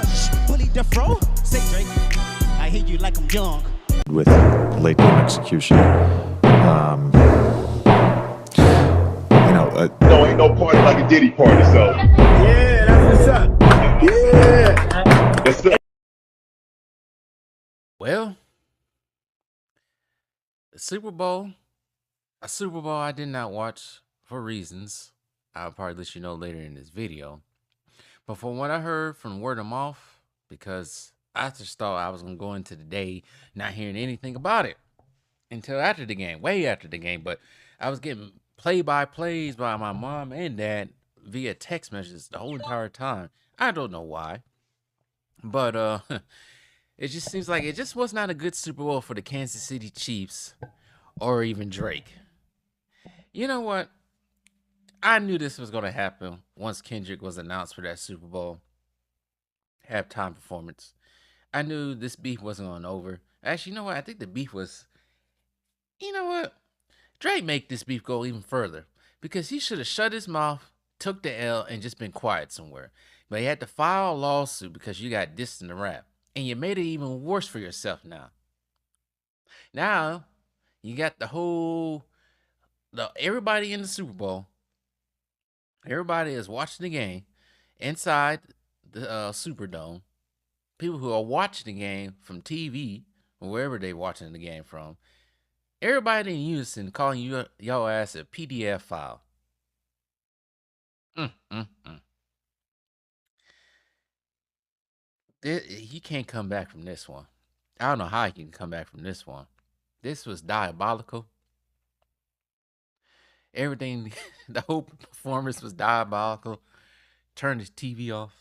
start bully the fro. Say Drake, I hear you like I'm young. With late game execution. No, ain't no party like a Diddy party, so. Yeah, that's what's up. Yeah. Yes, sir. Well, the Super Bowl, a Super Bowl I did not watch for reasons I'll probably let you know later in this video. But from what I heard from word of mouth, because I just thought I was going to go into the day not hearing anything about it until after the game, way after the game. But I was getting play-by-plays by my mom and dad via text messages the whole entire time. I don't know why. But it just seems like it just was not a good Super Bowl for the Kansas City Chiefs or even Drake. You know what? I knew this was going to happen once Kendrick was announced for that Super Bowl halftime performance. I knew this beef wasn't going over. Actually, you know what? I think the beef was, you know what? Drake make this beef go even further because he should have shut his mouth, took the L, and just been quiet somewhere. But he had to file a lawsuit because you got dissed in the rap. And you made it even worse for yourself now. Now, you got everybody in the Super Bowl. Everybody is watching the game inside the Superdome. People who are watching the game from TV or wherever they're watching the game from. Everybody in unison calling your ass a PDF file. He can't come back from this one. I don't know how he can come back from this one. This was diabolical. Everything, the whole performance was diabolical. Turned his TV off.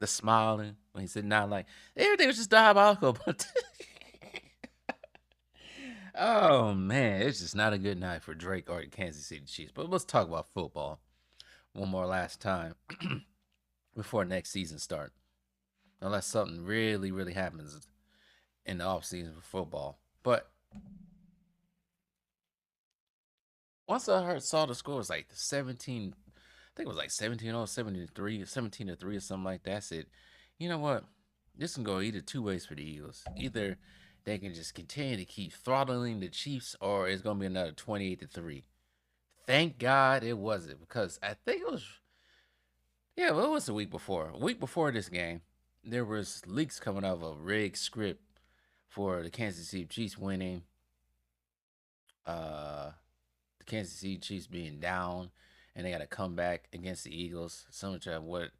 The smiling when he said not like everything was just diabolical. But oh man, it's just not a good night for Drake or the Kansas City Chiefs. But let's talk about football one more last time before next season start. Unless something really, really happens in the offseason for football. But once I saw the score, it was like 17, I think it was like 17-0, 17-3 or something like that. I said, you know what? This can go either two ways for the Eagles. Either they can just continue to keep throttling the Chiefs, or it's going to be another 28-3. Thank God it wasn't, because I think it was, it was a week before. A week before this game, there was leaks coming out of a rigged script for the Kansas City Chiefs winning. The Kansas City Chiefs being down, and they got to come back against the Eagles, similar to what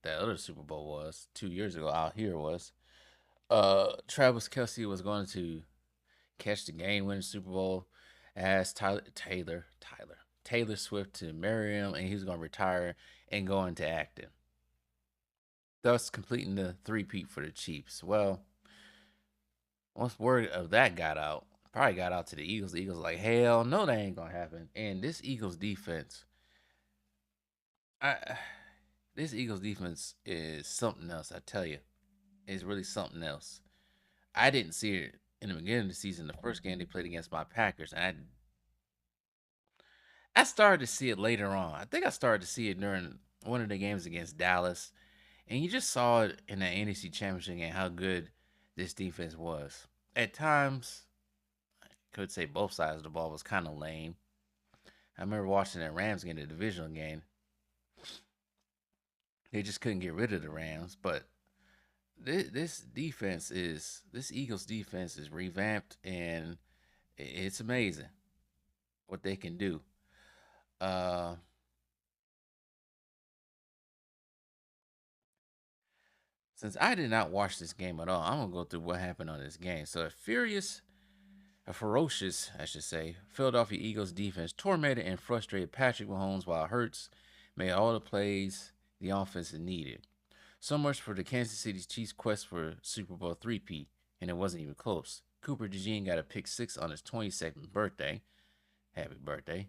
that other Super Bowl was 2 years ago. Out here was Travis Kelce was going to catch the game-winning Super Bowl, asked Taylor Swift to marry him, and he was going to retire and go into acting, thus completing the three-peat for the Chiefs. Well, once word of that got out, probably got out to the Eagles. The Eagles like, hell no, that ain't gonna happen. And this Eagles defense, this Eagles defense is something else. I tell you, it's really something else. I didn't see it in the beginning of the season. The first game they played against my Packers, and I started to see it later on. I think I started to see it during one of the games against Dallas, and you just saw it in the NFC Championship game how good this defense was. At times, could say both sides of the ball was kind of lame. I remember watching that Rams game, the divisional game. They just couldn't get rid of the Rams. But this Eagles defense is revamped, and it's amazing what they can do. Since I did not watch this game at all, I'm going to go through what happened on this game. So a ferocious, I should say, Philadelphia Eagles defense tormented and frustrated Patrick Mahomes while Hurts made all the plays the offense needed. So much for the Kansas City Chiefs' quest for Super Bowl three-peat, and it wasn't even close. Cooper DeJean got a pick 6 on his 22nd birthday. Happy birthday.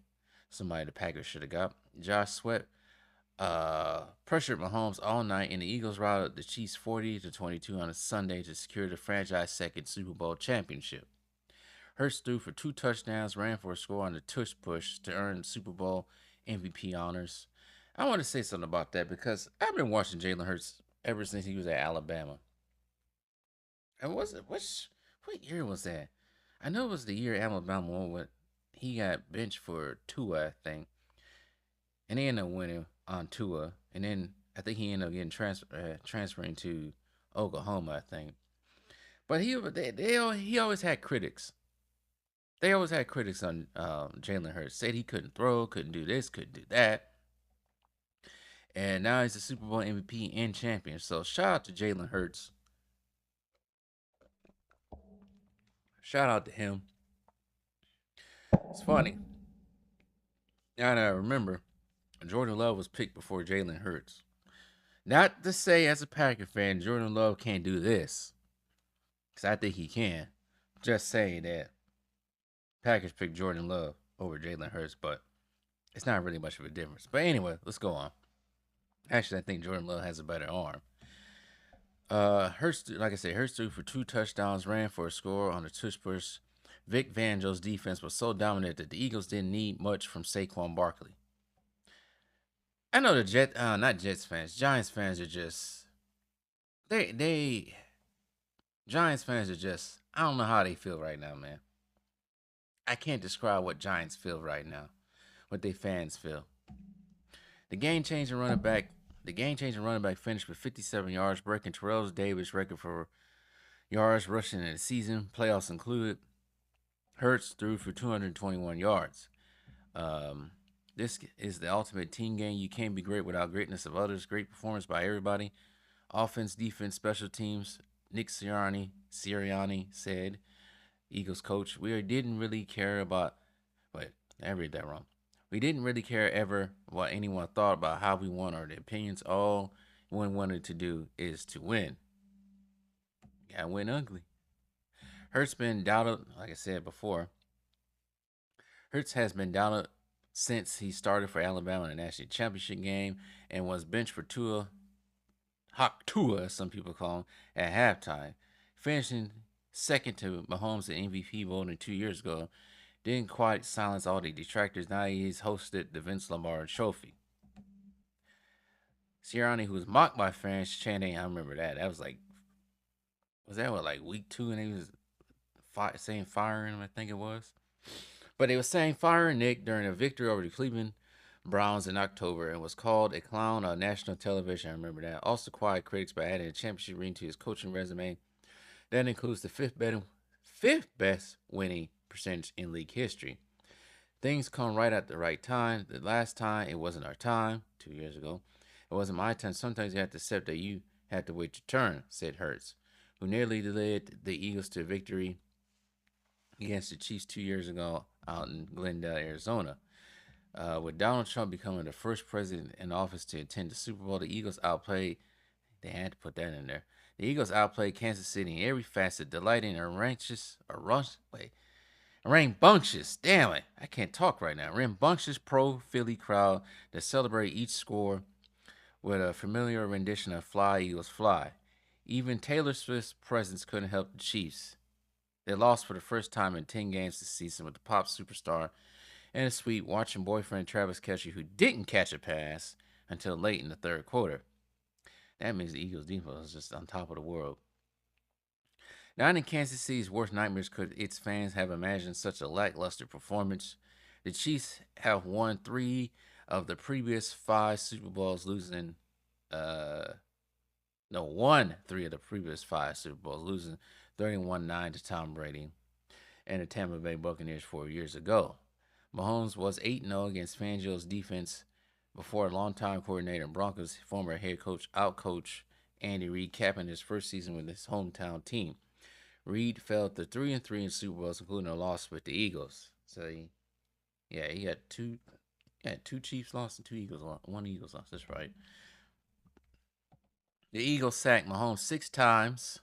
Somebody the Packers should have got. Josh Sweat pressured Mahomes all night, and the Eagles routed the Chiefs 40-22 on a Sunday to secure the franchise second Super Bowl championship. Hurts threw for 2 touchdowns, ran for a score on the tush push to earn Super Bowl MVP honors. I want to say something about that because I've been watching Jalen Hurts ever since he was at Alabama. And what year was that? I know it was the year Alabama won, but he got benched for Tua, I think, and they ended up winning on Tua, and then I think he ended up getting transferring to Oklahoma, I think. But he always had critics. They always had critics on Jalen Hurts. Said he couldn't throw, couldn't do this, couldn't do that. And now he's the Super Bowl MVP and champion. So shout out to Jalen Hurts. Shout out to him. It's funny. Now that I remember, Jordan Love was picked before Jalen Hurts. Not to say as a Packer fan, Jordan Love can't do this. Because I think he can. Just saying that Packers picked Jordan Love over Jalen Hurts, but it's not really much of a difference. But anyway, let's go on. Actually, I think Jordan Love has a better arm. Hurts, like I said, Hurts threw for 2 touchdowns, ran for a score on the tush push. Vic Fangio's defense was so dominant that the Eagles didn't need much from Saquon Barkley. I know the not Jets fans, Giants fans are just, Giants fans are just, I don't know how they feel right now, man. I can't describe what Giants feel right now, what they fans feel. The game-changing running back finished with 57 yards, breaking Terrell Davis' record for yards rushing in the season, playoffs included. Hurts threw for 221 yards. This is the ultimate team game. You can't be great without greatness of others. Great performance by everybody. Offense, defense, special teams. Nick Sirianni said, Eagles coach, we didn't really care about, wait, I read that wrong. We didn't really care ever what anyone thought about how we won or their opinions. All one wanted to do is to win. Gotta win ugly. Hurts been doubted, like I said before. Hurts has been doubted since he started for Alabama in the national championship game and was benched for Tua, as some people call him, at halftime, finishing second to Mahomes in MVP voting 2 years ago. Didn't quite silence all the detractors. Now he's hosted the Vince Lombardi Trophy. Sirianni, who was mocked by fans chanting, I remember that. That was like week 2, and he was saying firing him, I think it was. But they were saying firing Nick during a victory over the Cleveland Browns in October, and was called a clown on national television. I remember that. Also quiet critics by adding a championship ring to his coaching resume. That includes the fifth best winning percentage in league history. Things come right at the right time. The last time, it wasn't our time, 2 years ago. It wasn't my time. Sometimes you have to accept that you had to wait your turn, said Hurts, who nearly led the Eagles to victory against the Chiefs 2 years ago out in Glendale, Arizona. With Donald Trump becoming the first president in office to attend the Super Bowl, the Eagles outplayed, they had to put that in there. The Eagles outplayed Kansas City in every facet, delighting a rambunctious, damn it, I can't talk right now, rambunctious pro-Philly crowd that celebrate each score with a familiar rendition of Fly, Eagles, Fly. Even Taylor Swift's presence couldn't help the Chiefs. They lost for the first time in 10 games this season with the pop superstar and a sweet watching boyfriend Travis Kelce, who didn't catch a pass until late in the third quarter. That means the Eagles' defense is just on top of the world. Not in Kansas City's worst nightmares could its fans have imagined such a lackluster performance. The Chiefs have won 3 of the previous 5 Super Bowls, losing 3 of the previous 5 Super Bowls, losing 31-9 to Tom Brady and the Tampa Bay Buccaneers 4 years ago. Mahomes was 8-0 against Fangio's defense before longtime coordinator and Broncos former head coach outcoached Andy Reid, capping his first season with his hometown team. Reid fell to 3-3 in Super Bowls, including a loss with the Eagles. So he had two Chiefs lost and 2 Eagles lost. 1 Eagles lost. That's right. The Eagles sacked Mahomes 6 times,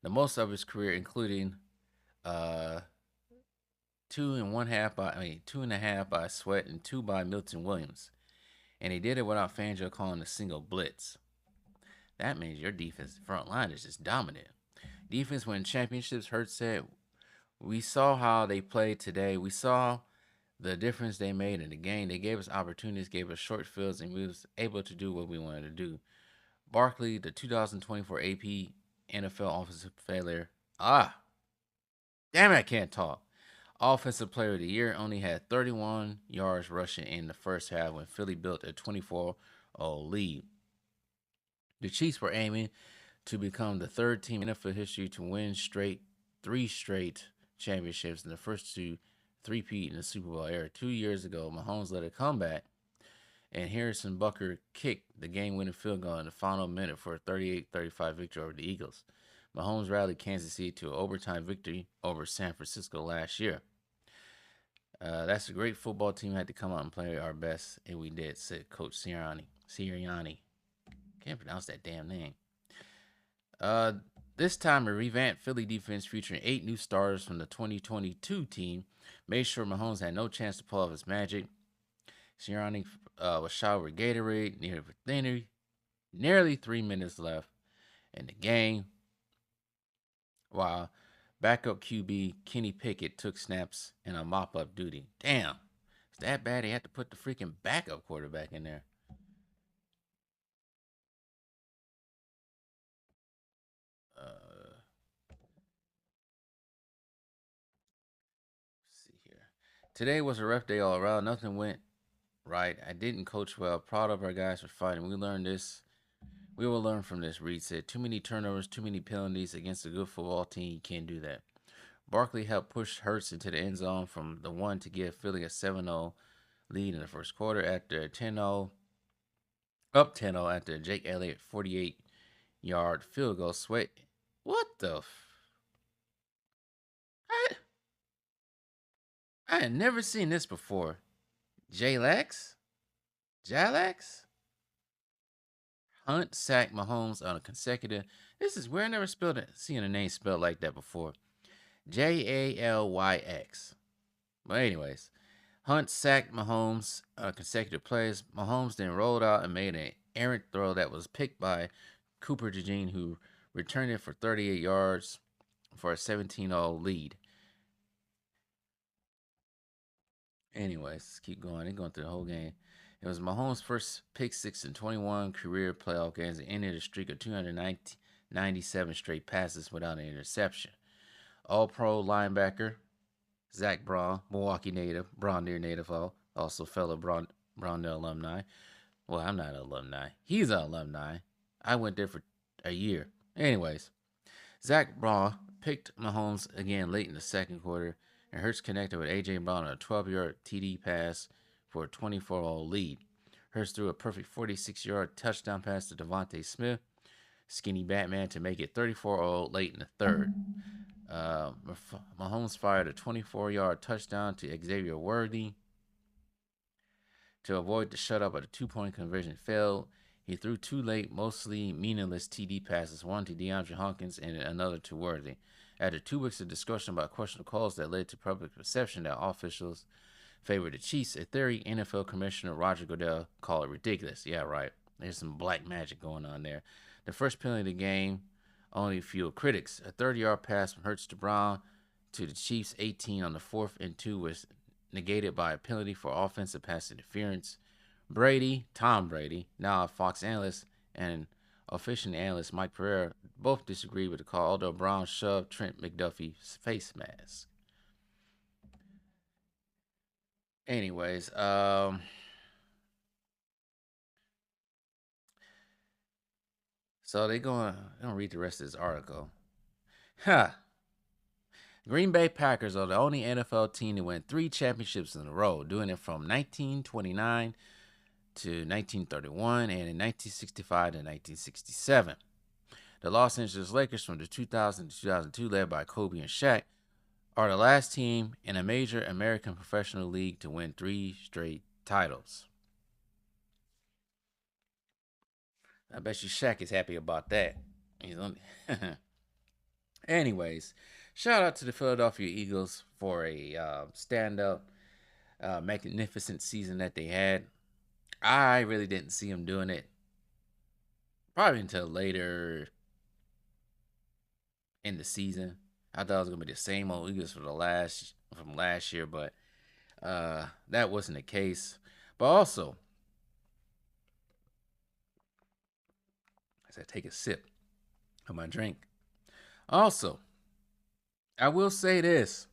the most of his career, including 2.5 by Sweat and 2 by Milton Williams. And he did it without Fangio calling a single blitz. That means your defense front line is just dominant. Defense win championships, Hurts said. We saw how they played today. We saw the difference they made in the game. They gave us opportunities, gave us short fields, and we was able to do what we wanted to do. Barkley, the 2024 AP NFL Offensive Player. Damn it, I can't talk. Offensive Player of the Year only had 31 yards rushing in the first half when Philly built a 24-0 lead. The Chiefs were aiming to become the third team in NFL history to win three straight championships in the first two three-peat in the Super Bowl era. 2 years ago, Mahomes led a comeback, and Harrison Butker kicked the game-winning field goal in the final minute for a 38-35 victory over the Eagles. Mahomes rallied Kansas City to an overtime victory over San Francisco last year. That's a great football team. Had to come out and play our best, and we did, said Coach Sirianni. Can't pronounce that damn name. This time, a revamped Philly defense featuring 8 new stars from the 2022 team made sure Mahomes had no chance to pull off his magic. Sirianni was shot with Gatorade nearly 3 minutes left in the game, while backup QB Kenny Pickett took snaps in a mop-up duty. Damn, it's that bad he had to put the freaking backup quarterback in there. See here. Today was a rough day all around. Nothing went right. I didn't coach well. Proud of our guys for fighting. We will learn from this, Reed said. Too many turnovers, too many penalties against a good football team. You can't do that. Barkley helped push Hurts into the end zone from the 1 to give Philly a 7-0 lead in the first quarter after a 10-0 after Jake Elliott 48-yard field goal. What the I had never seen this before. Jalax? Hunt sacked Mahomes on a consecutive. This is where I never seen a name spelled like that before. Jalyx. But anyways, Hunt sacked Mahomes on consecutive plays. Mahomes then rolled out and made an errant throw that was picked by Cooper DeJean, who returned it for 38 yards for a 17-0 lead. Anyways, let's keep going. They're going through the whole game. It was Mahomes' first pick six in 21 career playoff games and ended a streak of 297 straight passes without an interception. All-Pro linebacker Zach Braun, Milwaukee native, Bronner native, also fellow Bronner alumni. Well, I'm not an alumni. He's an alumni. I went there for a year. Anyways, Zach Braun picked Mahomes again late in the second quarter, and Hurts connected with A.J. Brown on a 12-yard TD pass for a 24-0 lead. Hurts threw a perfect 46-yard touchdown pass to Devontae Smith, skinny Batman, to make it 34-0 late in the third. Mahomes fired a 24-yard touchdown to Xavier Worthy to avoid the shutout, but a 2-point conversion failed. He threw 2 late, mostly meaningless TD passes, one to DeAndre Hopkins and another to Worthy. After 2 weeks of discussion about questionable calls that led to public perception that officials favored the Chiefs, a theory NFL Commissioner Roger Goodell called it ridiculous. Yeah, right. There's some black magic going on there. The first penalty of the game only fueled critics. A 30-yard pass from Hurts to Brown to the Chiefs' 18 on the 4th and 2 was negated by a penalty for offensive pass interference. Tom Brady, now a Fox analyst, and officiating analyst Mike Pereira both disagreed with the call, although Brown shoved Trent McDuffie's face mask. Anyways, so they're going to read the rest of this article. Green Bay Packers are the only NFL team to win 3 championships in a row, doing it from 1929 to 1931 and in 1965 to 1967. The Los Angeles Lakers from the 2000 to 2002, led by Kobe and Shaq, are the last team in a major American professional league to win 3 straight titles. I bet you Shaq is happy about that. Anyways, shout out to the Philadelphia Eagles for a stand-up, magnificent season that they had. I really didn't see them doing it probably until later in the season. I thought it was gonna be the same old Eagles from last year, but that wasn't the case. But also, as I take a sip of my drink. Also, I will say this.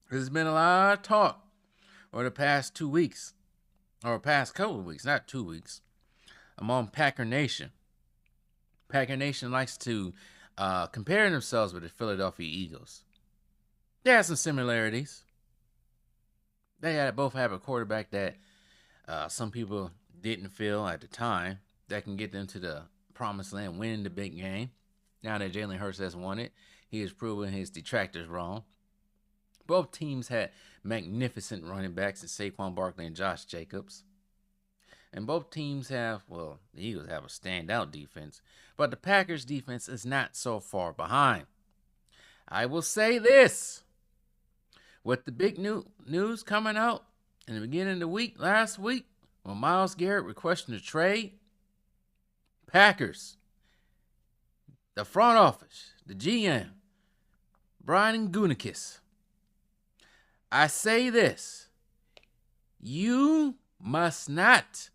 There's been a lot of talk over the past 2 weeks, or past couple of weeks, not 2 weeks, among Packer Nation. Packer Nation likes to compare themselves with the Philadelphia Eagles. They have some similarities. They both have a quarterback that some people didn't feel at the time that can get them to the promised land, winning the big game. Now that Jalen Hurts has won it, he has proven his detractors wrong. Both teams had magnificent running backs in Saquon Barkley and Josh Jacobs. And both teams have, well, the Eagles have a standout defense, but the Packers' defense is not so far behind. I will say this. With the big news coming out in the beginning of the week, last week, when Myles Garrett requested a trade, Packers, the front office, the GM, Brian Gutekunst, I say this. You must not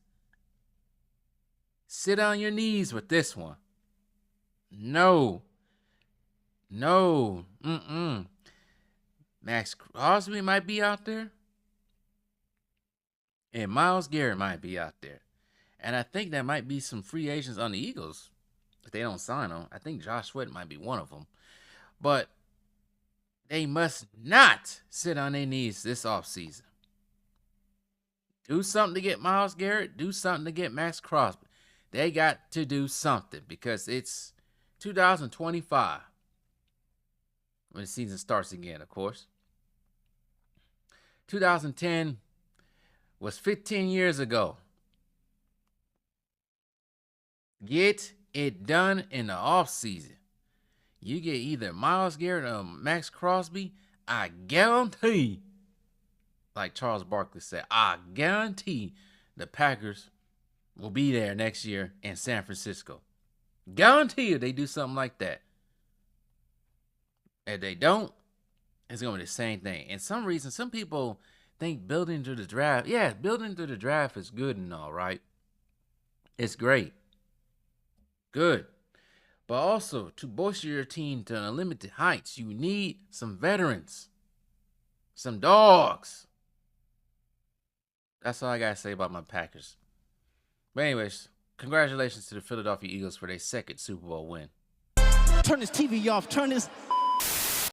sit on your knees with this one. No. Max Crosby might be out there. And Myles Garrett might be out there. And I think there might be some free agents on the Eagles if they don't sign them. I think Josh Sweat might be one of them. But they must not sit on their knees this offseason. Do something to get Myles Garrett. Do something to get Max Crosby. They got to do something because it's 2025 when the season starts again, of course. 2010 was 15 years ago. Get it done in the offseason. You get either Myles Garrett or Max Crosby, I guarantee, like Charles Barkley said, I guarantee the Packers will be there next year in San Francisco. Guarantee you they do something like that. If they don't, it's going to be the same thing. And some reason, some people think building through the draft, yeah, building through the draft is good and all, right? It's great. Good. But also, to bolster your team to unlimited heights, you need some veterans. Some dogs. That's all I got to say about my Packers. But anyways, congratulations to the Philadelphia Eagles for their second Super Bowl win. Turn this TV off. Turn this